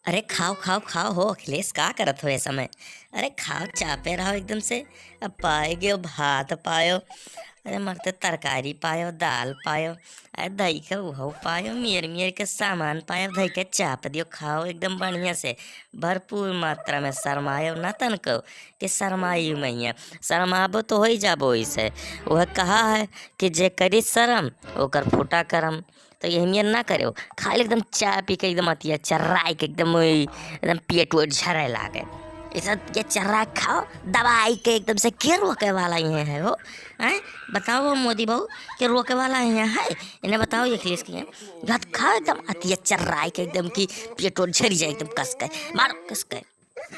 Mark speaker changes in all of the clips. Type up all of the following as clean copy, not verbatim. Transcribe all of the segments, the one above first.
Speaker 1: अरे खाओ खाओ खाओ हो अखिलेश का करत हो ये समय। अरे खाओ चापे रहो एकदम से। अब पाएगे भात पायो। अरे मरते तरकारी पायो दाल पायो। अरे दही के उहो पायो मियर मियर के सामान पायो दही के चाप दियो खाओ एकदम बढ़िया से। भरपूर मात्रा में शरमायो ना तनको कि शरमाई मैया। शरमाबो तो हो ही जाबो इसे। वह कहा है कि जे करी शरम ओकर फूटा करम। तो यही मियन ना करे खाली एकदम चाय पी के एकदम अतिया चर्राई के एकदम एकदम पेट वेट झरे लागे। ऐसा ये चर्रा खाओ दवाई के एकदम से के रोके वाला ये है हो। हैं बताओ वो मोदी बहू के रोके वाला ये है। इन्हें बताओ ये अखिलेश की घात खाओ एकदम अतिया चर्राई के एकदम की पेट वेट झरी जाए एकदम कस के मारो कस के।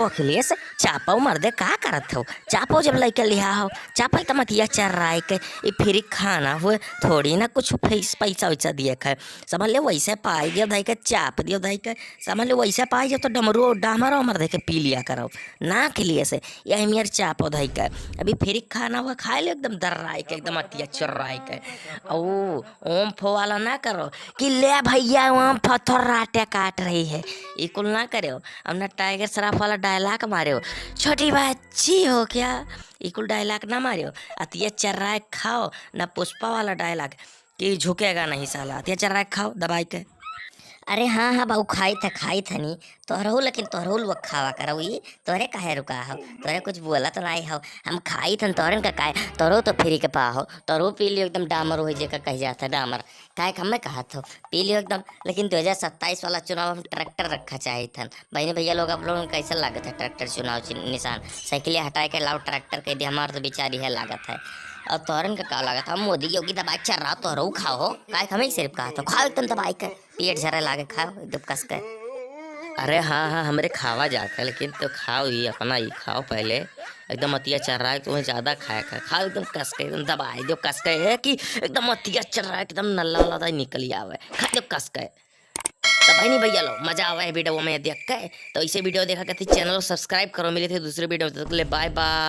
Speaker 1: ओ अखिलेश चापो मर्दे का करत हो। चापो जब लइके लिहा हो चापो एकदम अतिया चर्राई के ई फ्री खाना हुए थोड़ी ना कुछ पैसा वैसा दिए खाए। समझ ले वैसे पाई दियो धई के चाप दियो धई के। समझ ले वैसे पाई दियो तो डमरू डामरो मर दे के पी लिया करो ना खिलिए से यही मेर चापो धई के। अभी फ्री खाना हुआ खाए ले एकदम दर्राई के एकदम अतिया चर्राई के। ओ ओम फो वाला ना करो कि ले भैया ओम पत्थर राटे काट रही है। ये कुल ना करे हो। अब ना टाइगर श्रॉफ वाला डायलॉग मारे हो छोटी बच्ची हो क्या। ये कुल डायलॉग ना मारे हो अतिया चर्राए खाओ ना पुष्पा वाला डायलॉग कि झुकेगा नहीं साला अतिया चर्राए खाओ दबाई के। अरे हाँ हाँ बाबू खाई था नी तोहरहू लेकिन तोहरहू लोग खावा करो ये तोहरे काहे रुका हो। तोहरे कुछ बोला तो नहीं हो हम खाई थन तोहरन का काहे तोहरो तो फ्री के पा हो तोहरो पी लियो एकदम डामर हो जेका कह जाता डामर काहे हमें कहा था पी लियो एकदम। लेकिन 2027 वाला चुनाव हम ट्रैक्टर रखा चाहिए था। बहनी भैया लोग आप लोगों को कैसा लागत है ट्रैक्टर चुनाव निशान साइकिलें हटा के लाओ ट्रैक्टर कह दिया हमारा तो बेचारी है लागत है। और तोरन का का लागत हम मोदी योगी दवाई चल रहा तोहरो खाओ काय हमें सिर्फ कहा तो खाओ एकदम दवाई के पेट झरे लागे खाओ एकदम कस के। अरे हाँ हाँ हमरे खावा जाता है लेकिन तो खाओ ही अपना ही खाओ पहले एकदम अतिया चल रहा है तुम्हें ज्यादा खाया खाओ एकदम कस के एकदम दबाई दो कस के है कि एकदम अतिया चल रहा है एकदम नल्ला वाला निकल आवे खा दो कस के। तो भाई नहीं भैया लो मजा आवा है वीडियो में देख के। तो इसे वीडियो देखा करती चैनल को सब्सक्राइब करो मिले थे दूसरे वीडियो में। Bye bye.